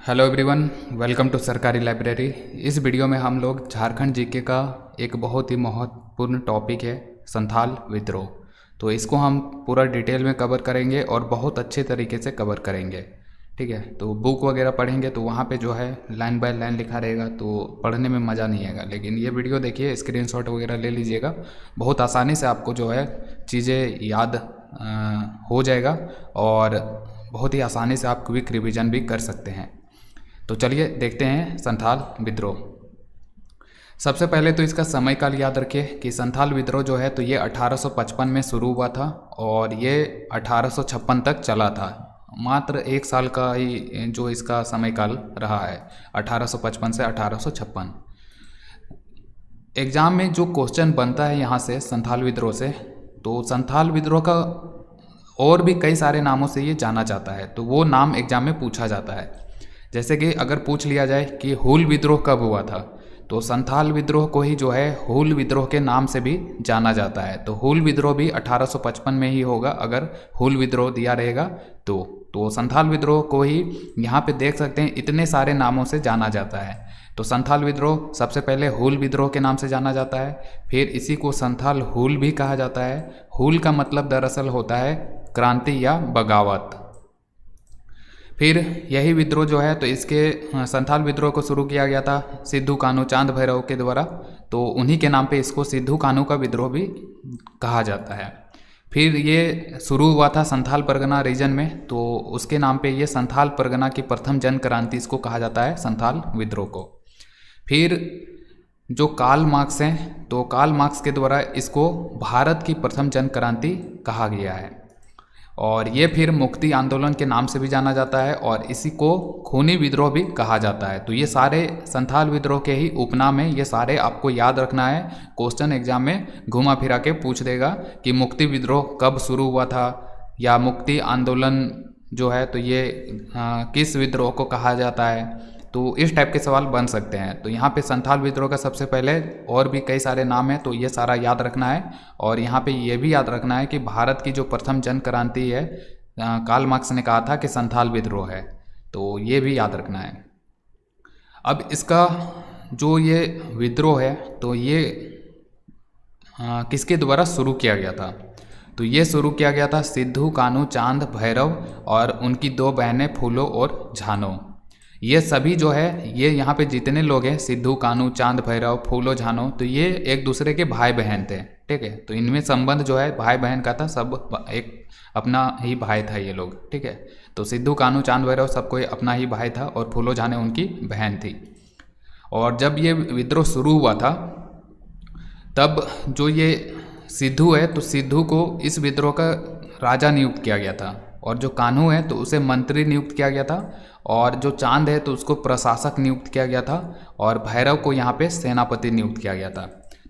Hello everyone, welcome to सरकारी library. इस video में हम लोग झारखंड जीके का एक बहुत ही महत्वपूर्ण टॉपिक है संथाल विद्रोह। तो इसको हम पूरा डिटेल में कवर करेंगे और बहुत अच्छे तरीके से कवर करेंगे। ठीक है, तो बुक वगैरह पढ़ेंगे तो वहाँ पे जो है लाइन बाय लाइन लिखा रहेगा, तो पढ़ने में मज़ा नहीं आएगा। लेकिन ये वीडियो देखिए, स्क्रीनशॉट वगैरह ले लीजिएगा, बहुत आसानी से आपको जो है चीज़ें याद हो जाएगा और बहुत ही आसानी से आप क्विक रिवीजन भी कर सकते हैं। तो चलिए देखते हैं संथाल विद्रोह। सबसे पहले तो इसका समय काल याद रखिए कि संथाल विद्रोह जो है तो ये 1855 में शुरू हुआ था और ये 1856 तक चला था। मात्र एक साल का ही जो इसका समय काल रहा है, 1855 से 1856। एग्ज़ाम में जो क्वेश्चन बनता है यहाँ से संथाल विद्रोह से, तो संथाल विद्रोह का और भी कई सारे नामों से ये जाना जाता है, तो वो नाम एग्ज़ाम में पूछा जाता है। जैसे कि अगर पूछ लिया जाए कि हूल विद्रोह कब हुआ था, तो संथाल विद्रोह को ही जो है हूल विद्रोह के नाम से भी जाना जाता है। तो हूल विद्रोह भी 1855 में ही होगा अगर हूल विद्रोह दिया रहेगा तो संथाल विद्रोह को ही यहाँ पे देख सकते हैं इतने सारे नामों से जाना जाता है। तो संथाल विद्रोह सबसे पहले हूल विद्रोह के नाम से जाना जाता है, फिर इसी को संथाल हूल भी कहा जाता है। हूल का मतलब दरअसल होता है क्रांति या बगावत। फिर यही विद्रोह जो है तो इसके संथाल विद्रोह को शुरू किया गया था सिद्धू कान्हू चांद भैरव के द्वारा, तो उन्हीं के नाम पे इसको सिद्धू कान्हू का विद्रोह भी कहा जाता है। फिर ये शुरू हुआ था संथाल परगना रीजन में, तो उसके नाम पे ये संथाल परगना की प्रथम जन क्रांति इसको कहा जाता है, संथाल विद्रोह को। फिर जो कार्ल मार्क्स हैं, तो कार्ल मार्क्स के द्वारा इसको भारत की प्रथम जन क्रांति कहा गया है। और ये फिर मुक्ति आंदोलन के नाम से भी जाना जाता है और इसी को खूनी विद्रोह भी कहा जाता है। तो ये सारे संथाल विद्रोह के ही उपनाम है, ये सारे आपको याद रखना है। क्वेश्चन एग्जाम में घुमा फिरा के पूछ देगा कि मुक्ति विद्रोह कब शुरू हुआ था या मुक्ति आंदोलन जो है तो ये किस विद्रोह को कहा जाता है। तो इस टाइप के सवाल बन सकते हैं। तो यहाँ पे संथाल विद्रोह का सबसे पहले और भी कई सारे नाम हैं, तो ये सारा याद रखना है। और यहाँ पे ये भी याद रखना है कि भारत की जो प्रथम जन क्रांति है, कार्ल मार्क्स ने कहा था कि संथाल विद्रोह है, तो ये भी याद रखना है। अब इसका जो ये विद्रोह है तो ये किसके द्वारा शुरू किया गया था, तो ये शुरू किया गया था सिद्धू कान्हू चांद भैरव और उनकी दो बहनें फूलो और झानो। ये सभी जो है ये यहाँ पे जितने लोग हैं सिद्धू कान्हू चांद भैरव फूलो झानो, तो ये एक दूसरे के भाई बहन थे। ठीक है, तो इनमें संबंध जो है भाई बहन का था, सब एक अपना ही भाई था ये लोग। ठीक है, तो सिद्धू कान्हू चांद भैरव सबको अपना ही भाई था और फूलो झानो उनकी बहन थी। और जब ये विद्रोह शुरू हुआ था तब जो ये सिद्धू है तो सिद्धू को इस विद्रोह का राजा नियुक्त किया गया था, और जो कान्हू है तो उसे मंत्री नियुक्त किया गया था, और जो चांद है तो उसको प्रशासक नियुक्त किया गया था, और भैरव को यहाँ पे सेनापति नियुक्त किया गया था।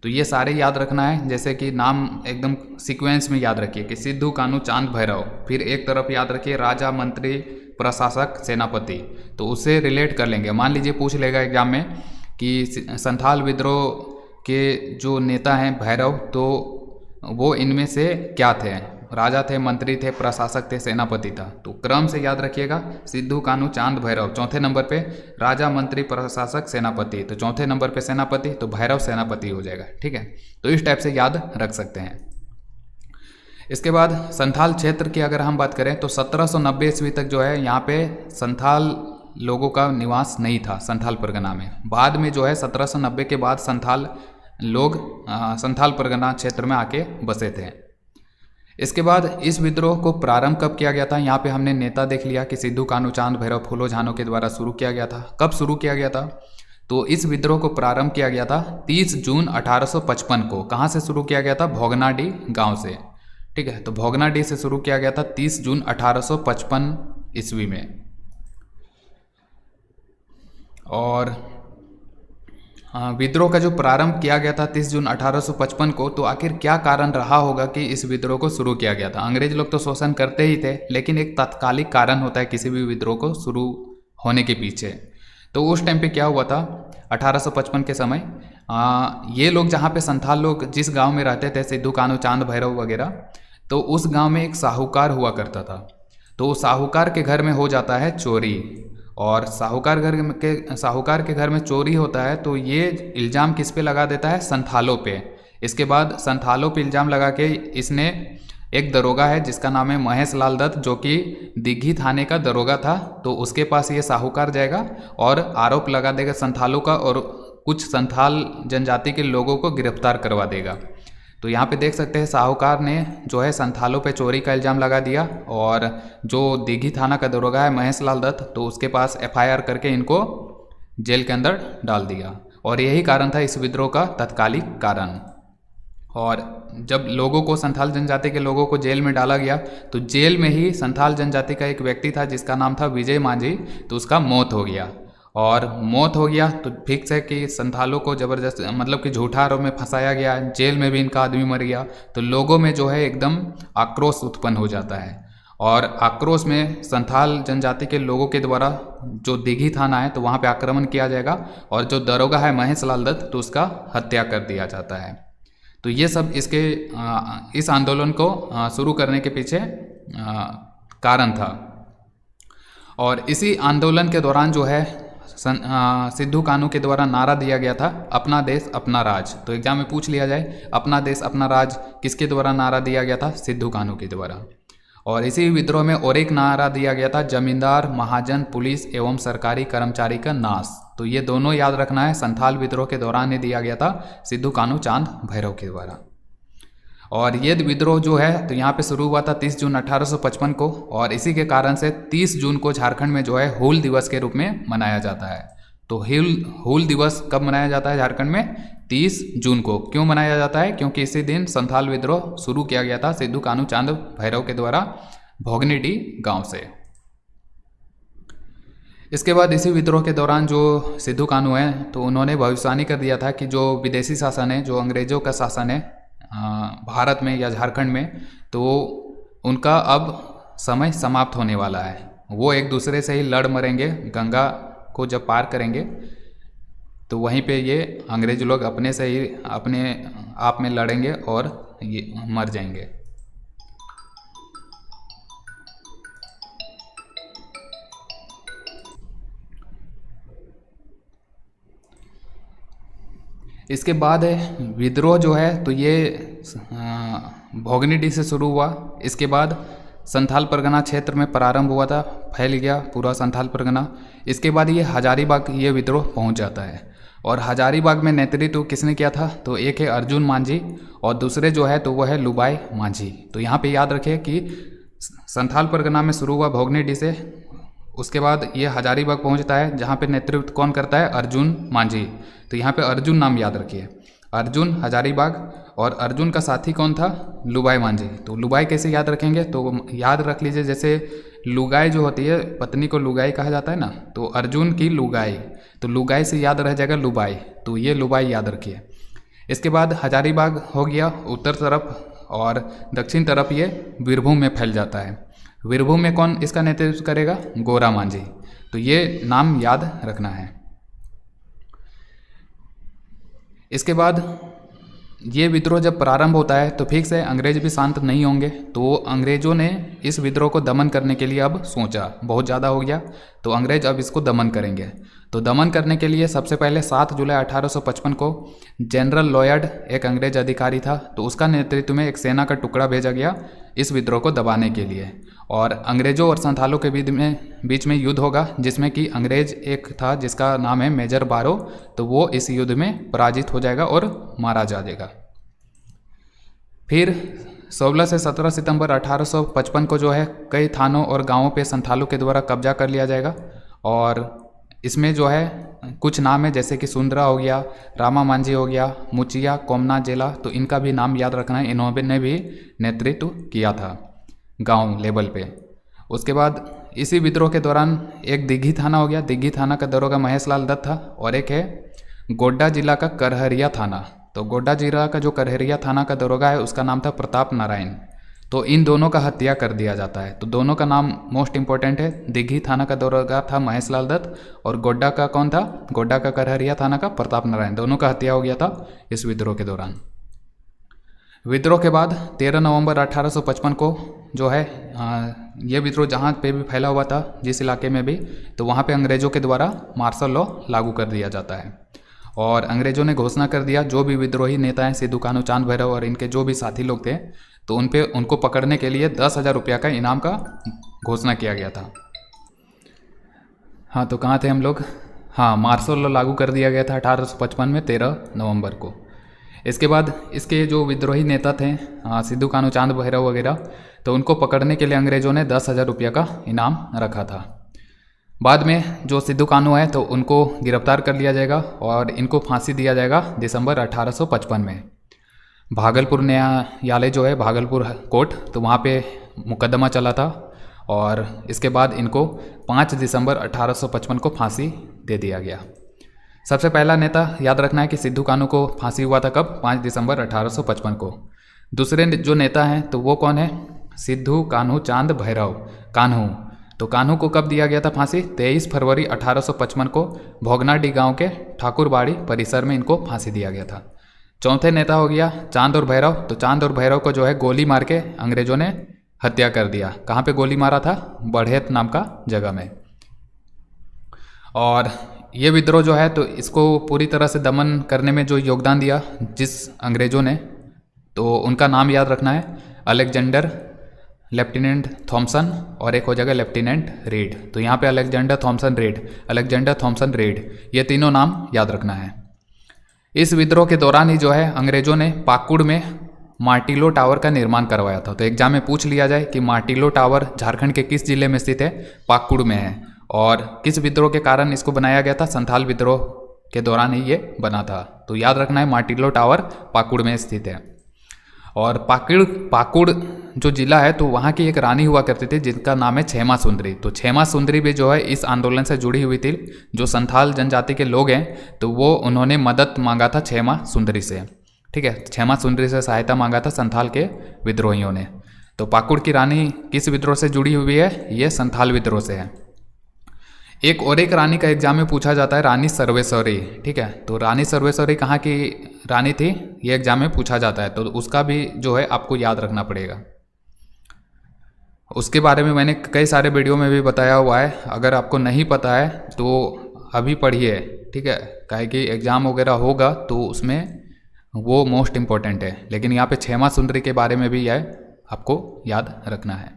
तो ये सारे याद रखना है, जैसे कि नाम एकदम सीक्वेंस में याद रखिए कि सिद्धू कान्हू चांद भैरव, फिर एक तरफ याद रखिए राजा मंत्री प्रशासक सेनापति, तो उससे रिलेट कर लेंगे। मान लीजिए पूछ लेगा एग्जाम में कि संथाल विद्रोह के जो नेता हैं भैरव, तो वो इनमें से क्या थे, राजा थे, मंत्री थे, प्रशासक थे, सेनापति था। तो क्रम से याद रखिएगा, सिद्धू कान्हू चांद भैरव चौथे नंबर पे, राजा मंत्री प्रशासक सेनापति, तो चौथे नंबर पे सेनापति, तो भैरव सेनापति हो जाएगा। ठीक है, तो इस टाइप से याद रख सकते हैं। इसके बाद संथाल क्षेत्र की अगर हम बात करें तो 1790 ईस्वी तक जो है यहाँ पे संथाल लोगों का निवास नहीं था संथाल परगना में। बाद में जो है 1790 के बाद संथाल लोग संथाल परगना क्षेत्र में आके बसे थे। इसके बाद इस विद्रोह को प्रारंभ कब किया गया था, यहाँ पे हमने नेता देख लिया कि सिद्धू कान्हू चांद भैरव फूलो झानो के द्वारा शुरू किया गया था। कब शुरू किया गया था, तो इस विद्रोह को प्रारंभ किया गया था 30 जून 1855 को। कहाँ से शुरू किया गया था, भोगनाडीह गांव से। ठीक है, तो भोगनाडीह से शुरू किया गया था 30 जून 1855 ईस्वी में। और विद्रोह का जो प्रारंभ किया गया था 30 जून 1855 को, तो आखिर क्या कारण रहा होगा कि इस विद्रोह को शुरू किया गया था। अंग्रेज लोग तो शोषण करते ही थे, लेकिन एक तात्कालिक कारण होता है किसी भी विद्रोह को शुरू होने के पीछे। तो उस टाइम पे क्या हुआ था 1855 के समय, ये लोग जहाँ पे संथाल लोग जिस गांव में रहते थे, सिद्धू कान्हू चांद भैरव वगैरह, तो उस गांव में एक साहूकार हुआ करता था। तो साहूकार के घर में हो जाता है चोरी, और साहूकार के घर में चोरी होता है तो ये इल्ज़ाम किस पे लगा देता है, संथालों पे। इसके बाद संथालों पे इल्ज़ाम लगा के इसने एक दरोगा है जिसका नाम है महेश लाल दत्त, जो कि दिघी थाने का दरोगा था, तो उसके पास ये साहूकार जाएगा और आरोप लगा देगा संथालों का और कुछ संथाल जनजाति के लोगों को गिरफ्तार करवा देगा। तो यहाँ पे देख सकते हैं साहूकार ने जो है संथालों पे चोरी का इल्ज़ाम लगा दिया और जो दिघी थाना का दरोगा है महेश लाल दत्त, तो उसके पास FIR करके इनको जेल के अंदर डाल दिया। और यही कारण था इस विद्रोह का तत्कालिक कारण। और जब लोगों को, संथाल जनजाति के लोगों को जेल में डाला गया तो जेल में ही संथाल जनजाति का एक व्यक्ति था जिसका नाम था विजय मांझी, तो उसका मौत हो गया। और मौत हो गया तो फिक्स है कि संथालों को ज़बरदस्त मतलब कि झूठा आरोप में फंसाया गया, जेल में भी इनका आदमी मर गया, तो लोगों में जो है एकदम आक्रोश उत्पन्न हो जाता है। और आक्रोश में संथाल जनजाति के लोगों के द्वारा जो दिघी थाना है तो वहाँ पे आक्रमण किया जाएगा और जो दरोगा है महेश लाल दत्त तो उसका हत्या कर दिया जाता है। तो ये सब इस आंदोलन को शुरू करने के पीछे कारण था। और इसी आंदोलन के दौरान जो है सिद्धू कान्हू के द्वारा नारा दिया गया था, अपना देश अपना राज। तो एग्जाम में पूछ लिया जाए अपना देश अपना राज किसके द्वारा नारा दिया गया था, सिद्धू कान्हू के द्वारा। और इसी विद्रोह में और एक नारा दिया गया था, जमींदार महाजन पुलिस एवं सरकारी कर्मचारी का नाश। तो ये दोनों याद रखना है, संथाल विद्रोह के दौरान ही दिया गया था सिद्धू कान्हू चांद भैरव के द्वारा। और ये विद्रोह जो है तो यहाँ पे शुरू हुआ था 30 जून 1855 को, और इसी के कारण से 30 जून को झारखंड में जो है हूल दिवस के रूप में मनाया जाता है। तो हूल दिवस कब मनाया जाता है झारखंड में, 30 जून को। क्यों मनाया जाता है, क्योंकि इसी दिन संथाल विद्रोह शुरू किया गया था सिद्धू कान्हू चांद भैरव के द्वारा भोगनीडी गांव से। इसके बाद इसी विद्रोह के दौरान जो सिद्धू कान्हू हैं तो उन्होंने भविष्यवाणी कर दिया था कि जो विदेशी शासन है, जो अंग्रेजों का शासन है भारत में या झारखंड में, तो उनका अब समय समाप्त होने वाला है। वो एक दूसरे से ही लड़ मरेंगे, गंगा को जब पार करेंगे तो वहीं पे ये अंग्रेज लोग अपने से ही अपने आप में लड़ेंगे और ये मर जाएंगे। इसके बाद है विद्रोह जो है तो ये भोगनीडी से शुरू हुआ। इसके बाद संथाल परगना क्षेत्र में प्रारंभ हुआ था, फैल गया पूरा संथाल परगना। इसके बाद ये हजारीबाग ये विद्रोह पहुंच जाता है। और हजारीबाग में नेतृत्व किसने किया था, तो एक है अर्जुन मांझी और दूसरे जो है तो वो है लुबाई मांझी। तो यहाँ पे याद रखें कि संथाल परगना में शुरू हुआ भोगनीडी से, उसके बाद ये हजारीबाग पहुंचता है जहाँ पे नेतृत्व कौन करता है, अर्जुन मांझी। तो यहाँ पे अर्जुन नाम याद रखिए, अर्जुन हजारीबाग, और अर्जुन का साथी कौन था, लुबाई मांझी। तो लुबाई कैसे याद रखेंगे, तो याद रख लीजिए जैसे लुगाई जो होती है, पत्नी को लुगाई कहा जाता है ना, तो अर्जुन की लुगाई, तो लुगाई से याद रह जाएगा लुबाई, तो ये लुबाई याद रखिए। इसके बाद हजारीबाग हो गया उत्तर तरफ और दक्षिण तरफ ये वीरभूम में फैल जाता है। वीरभूम में कौन इसका नेतृत्व करेगा, गोरा मांझी। तो ये नाम याद रखना है। इसके बाद ये विद्रोह जब प्रारंभ होता है तो फिक्स है अंग्रेज भी शांत नहीं होंगे, तो अंग्रेजों ने इस विद्रोह को दमन करने के लिए अब सोचा, बहुत ज़्यादा हो गया तो अंग्रेज अब इसको दमन करेंगे। तो दमन करने के लिए सबसे पहले 7 जुलाई 1855 को जनरल लॉयड एक अंग्रेज अधिकारी था, तो उसका नेतृत्व में एक सेना का टुकड़ा भेजा गया इस विद्रोह को दबाने के लिए। और अंग्रेजों और संथालों के बीच में युद्ध होगा, जिसमें कि अंग्रेज एक था जिसका नाम है मेजर बारो, तो वो इस युद्ध में पराजित हो जाएगा और मारा जाएगा। फिर 16 से 17 सितंबर 1855 को जो है कई थानों और गांवों पे संथालों के द्वारा कब्जा कर लिया जाएगा। और इसमें जो है कुछ नाम है जैसे कि सुंदरा हो गया, रामा मांझी हो गया, मुचिया, कोमना जेला, तो इनका भी नाम याद रखना है, इन्होंने भी नेतृत्व किया था गांव लेवल पे। उसके बाद इसी विद्रोह के दौरान एक दिघी थाना हो गया, दिघी थाना का दरोगा महेश लाल दत्त था, और एक है गोड्डा जिला का करहरिया थाना। तो गोड्डा जिला का जो करहरिया थाना का दरोगा है उसका नाम था प्रताप नारायण। तो इन दोनों का हत्या कर दिया जाता है। तो दोनों का नाम मोस्ट इंपॉर्टेंट है, दिघी थाना का दरोगा था महेश लाल दत्त और गोड्डा का कौन था, गोड्डा का करहरिया थाना का प्रताप नारायण, दोनों का हत्या हो गया था इस विद्रोह के दौरान। विद्रोह के बाद 13 नवंबर 1855 को जो है ये विद्रोह जहाँ पे भी फैला हुआ था, जिस इलाके में भी, तो वहाँ पे अंग्रेज़ों के द्वारा मार्शल लॉ लागू कर दिया जाता है। और अंग्रेज़ों ने घोषणा कर दिया, जो भी विद्रोही नेता हैं सिद्धू कान्हू चांद भैरव और इनके जो भी साथी लोग थे, तो उनको पकड़ने के लिए 10,000 रुपया का इनाम का घोषणा किया गया था। हाँ, तो कहाँ थे हम लोग? हाँ, मार्शल लॉ लागू कर दिया गया था 1855 में 13 नवंबर को। इसके बाद इसके जो विद्रोही नेता थे सिद्धू कान्हू चांद भैरव वगैरह, तो उनको पकड़ने के लिए अंग्रेज़ों ने 10,000 रुपया का इनाम रखा था। बाद में जो सिद्धू कान्हू है तो उनको गिरफ्तार कर लिया जाएगा और इनको फांसी दिया जाएगा दिसंबर 1855 में। भागलपुर न्यायालय जो है, भागलपुर कोर्ट, तो वहाँ पे मुकदमा चला था और इसके बाद इनको 5 दिसंबर 1855 को फांसी दे दिया गया। सबसे पहला नेता याद रखना है कि सिद्धू कान्हू को फांसी हुआ था कब? 5 दिसंबर 1855 को। दूसरे जो नेता हैं तो वो कौन है? सिद्धू कान्हू चांद भैरव, कान्हू। तो कान्हू को कब दिया गया था फांसी? 23 फरवरी 1855 को भोगनाडीह गांव के ठाकुरबाड़ी परिसर में इनको फांसी दिया गया था। चौथे नेता हो गया चांद और भैरव। तो चांद और भैरव को जो है गोली मार के अंग्रेज़ों ने हत्या कर दिया। कहाँ पे गोली मारा था? बढ़ेत नाम का जगह में। और ये विद्रोह जो है तो इसको पूरी तरह से दमन करने में जो योगदान दिया जिस अंग्रेज़ों ने, तो उनका नाम याद रखना है, अलेक्जेंडर, लेफ्टिनेंट थॉमसन और एक हो जाएगा लेफ्टिनेंट रीड। तो यहाँ पे अलेक्जेंडर थॉमसन रेड, ये तीनों नाम याद रखना है। इस विद्रोह के दौरान ही जो है अंग्रेज़ों ने पाकुड़ में मार्टिलो टावर का निर्माण करवाया था। तो एग्जाम में पूछ लिया जाए कि मार्टिलो टावर झारखंड के किस जिले में स्थित है? पाकुड़ में है। और किस विद्रोह के कारण इसको बनाया गया था? संथाल विद्रोह के दौरान ही ये बना था। तो याद रखना है मार्टिलो टावर पाकुड़ में स्थित है। और पाकुड़ जो जिला है तो वहाँ की एक रानी हुआ करती थी जिनका नाम है क्षेमा सुंदरी। तो क्षेमा सुंदरी भी जो है इस आंदोलन से जुड़ी हुई थी। जो संथाल जनजाति के लोग हैं तो वो उन्होंने मदद मांगा था क्षेमा सुंदरी से, ठीक है। क्षेमा सुंदरी से सहायता मांगा था संथाल के विद्रोहियों ने। तो पाकुड़ की रानी किस विद्रोह से जुड़ी हुई है? ये संथाल विद्रोह से है। एक रानी का एग्जाम में पूछा जाता है, रानी सर्वेश्वरी, ठीक है। तो रानी सर्वेश्वरी कहाँ की रानी थी? ये एग्जाम में पूछा जाता है, तो उसका भी जो है आपको याद रखना पड़ेगा। उसके बारे में मैंने कई सारे वीडियो में भी बताया हुआ है। अगर आपको नहीं पता है तो अभी पढ़िए, ठीक है। काहे कि एग्ज़ाम वगैरह होगा तो उसमें वो मोस्ट इम्पॉर्टेंट है। लेकिन यहाँ पे क्षेमा सुंदरी के बारे में भी यह आपको याद रखना है।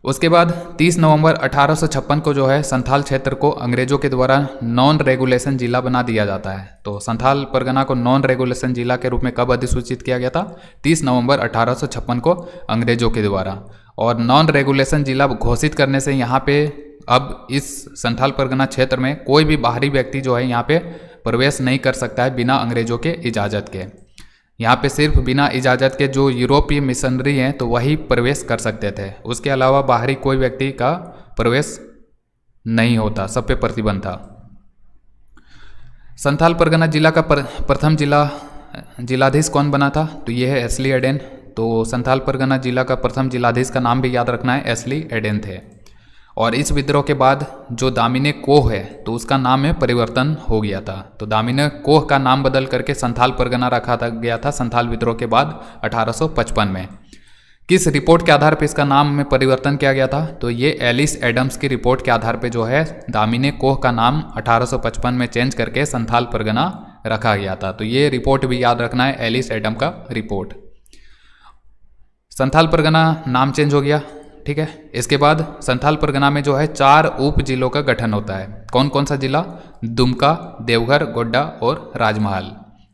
उसके बाद 30 नवंबर 1856 को जो है संथाल क्षेत्र को अंग्रेज़ों के द्वारा नॉन रेगुलेशन जिला बना दिया जाता है। तो संथाल परगना को नॉन रेगुलेशन जिला के रूप में कब अधिसूचित किया गया था? 30 नवंबर 1856 को अंग्रेज़ों के द्वारा। और नॉन रेगुलेशन जिला घोषित करने से यहाँ पे अब इस संथाल परगना क्षेत्र में कोई भी बाहरी व्यक्ति जो है यहाँ पे प्रवेश नहीं कर सकता है बिना अंग्रेज़ों के इजाज़त के। यहाँ पे सिर्फ बिना इजाज़त के जो यूरोपीय मिशनरी हैं तो वही प्रवेश कर सकते थे। उसके अलावा बाहरी कोई व्यक्ति का प्रवेश नहीं होता, सब पे प्रतिबंध था। संथाल परगना जिला का प्रथम जिलाधीश कौन बना था? तो ये है एस्ली एडेन। तो संथाल परगना जिला का प्रथम जिलाधीश का नाम भी याद रखना है, एस्ली एडेन थे। और इस विद्रोह के बाद जो दामिनी कोह है तो उसका नाम में परिवर्तन हो गया था। तो दामिनी कोह का नाम बदल करके संथाल परगना रखा गया था संथाल विद्रोह के बाद 1855 में। किस रिपोर्ट के आधार पर इसका नाम में परिवर्तन किया गया था? तो ये एलिस एडम्स की रिपोर्ट के आधार पर जो है दामिनी कोह का नाम 1855 में चेंज करके संथाल परगना रखा गया था। तो ये रिपोर्ट भी याद रखना है, एलिस एडम का रिपोर्ट। संथाल परगना नाम चेंज हो गया, ठीक है। इसके बाद संथाल परगना में जो है 4 उप जिलों का गठन होता है। कौन कौन सा जिला? दुमका, देवघर, गोड्डा और राजमहल।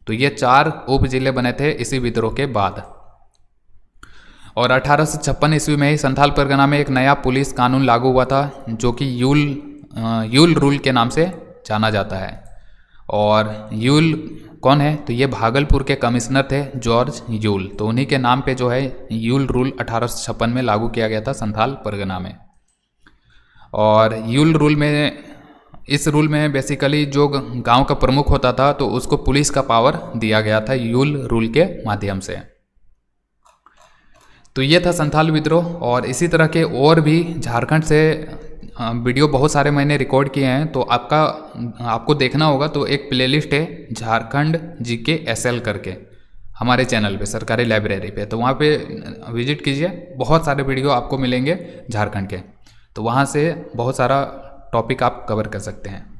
तो ये 4 उप जिले बने थे इसी विद्रोह के बाद। और 1856 ईस्वी में ही संथाल परगना में एक नया पुलिस कानून लागू हुआ था जो कि यूल रूल के नाम से जाना जाता है। और यूल कौन है? तो ये भागलपुर के कमिश्नर थे जॉर्ज यूल। तो उन्हीं के नाम पे जो है यूल रूल 1856 में लागू किया गया था संथाल परगना में। और यूल रूल में, इस रूल में बेसिकली जो गांव का प्रमुख होता था तो उसको पुलिस का पावर दिया गया था यूल रूल के माध्यम से। तो ये था संथाल विद्रोह। और इसी तरह के और भी झारखंड से वीडियो बहुत सारे मैंने रिकॉर्ड किए हैं। तो आपको देखना होगा। तो एक प्लेलिस्ट है झारखंड जीके एसएल करके, हमारे चैनल पे सरकारी लाइब्रेरी पे, तो वहाँ पे विजिट कीजिए, बहुत सारे वीडियो आपको मिलेंगे झारखंड के, तो वहाँ से बहुत सारा टॉपिक आप कवर कर सकते हैं।